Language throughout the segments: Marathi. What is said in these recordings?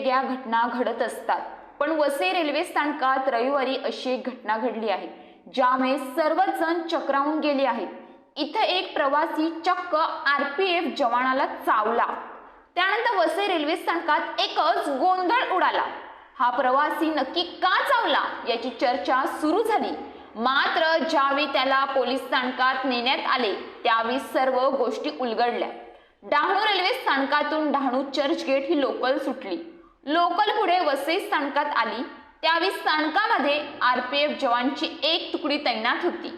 वेगवेगळ्या घटना घडत असतात, पण वसई रेल्वे स्थानकात रविवारी अशी एक घटना घडली आहे ज्यामुळे सर्वच जण चक्रावून गेले आहेत। इथं एक प्रवासी चक्क आरपीएफ जवानाला चावला। त्यानंतर वसई रेल्वे स्थानकात एकच गोंधळ उडाला। हा प्रवासी नक्की का चावला याची चर्चा सुरू झाली। मात्र ज्यावेळी त्याला पोलीस स्थानकात नेण्यात आले त्यावेळी सर्व गोष्टी उलगडल्या। डहाणू रेल्वे स्थानकातून डहाणू चर्चगेट ही लोकल सुटली। लोकल पुढे वसई स्थानकात आली। त्यावेळी स्थानकामध्ये आरपीएफ जवानची एक तुकडी तैनात होती।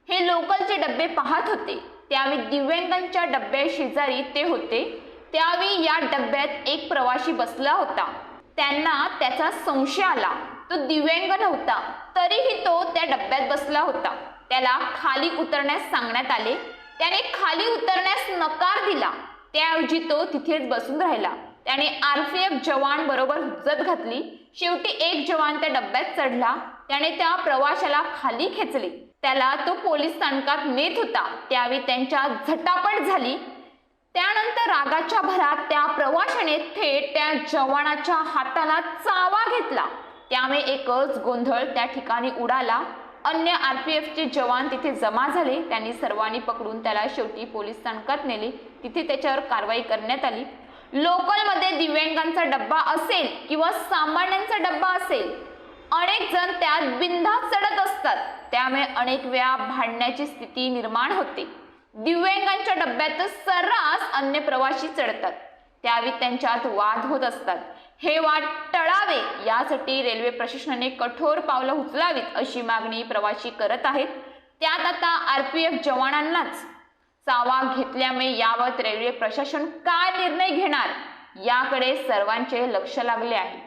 हे लोकलचे डब्बे पाहत होते। त्यावेळी दिव्यांगांच्या डब्या शेजारी ते होते। त्यावेळी या डब्यात एक प्रवासी बसला होता। त्यांना त्याचा संशय आला। तो दिव्यांग नव्हता, तरीही तो त्या डब्यात बसला होता। त्याला खाली उतरण्यास सांगण्यात आले। त्याने खाली उतरण्यास नकार दिला। त्याऐवजी तो तिथेच बसून राहिला। त्याने आरपीएफ जवान बरोबर हुज्जत घातली। शेवटी एक जवान त्या डब्यात चढला। त्याने त्या प्रवाशाला खाली खेचले। त्याला तो पोलीस स्थानकात नेत होता। त्यावेळी त्यांच्यात झटापट झाली। त्यानंतर रागाच्या भरात त्या प्रवाशाने थेट त्या जवानाच्या हाताला चावा घेतला। त्यामुळे एकच गोंधळ त्या ठिकाणी उडाला। अन्य आरपीएफचे जवान तिथे जमा झाले। त्यांनी सर्वांनी पकडून त्याला शेवटी पोलीस स्थानकात नेले। तिथे त्याच्यावर कारवाई करण्यात आली। लोकलमध्ये दिव्यांगांचा डब्बा असेल किंवा सामान्यांचा डब्बा असेल, अनेक जण त्यात बिनधास्त चढत असतात। त्यामुळे अनेक वेळा भांडण्याची स्थिती निर्माण होते। दिव्यांगांच्या डब्यात सर्रास अन्य प्रवासी चढतात। त्यावेळी त्यांच्यात वाद होत असतात। हे वाद टळावे यासाठी रेल्वे प्रशासनाने कठोर पावलं उचलावीत अशी मागणी प्रवासी करत आहेत। त्यात आता आरपीएफ जवानांनाच चावा घेतल्यामुळे यावर रेल्वे प्रशासन काय निर्णय घेणार याकडे सर्वांचे लक्ष लागले आहे।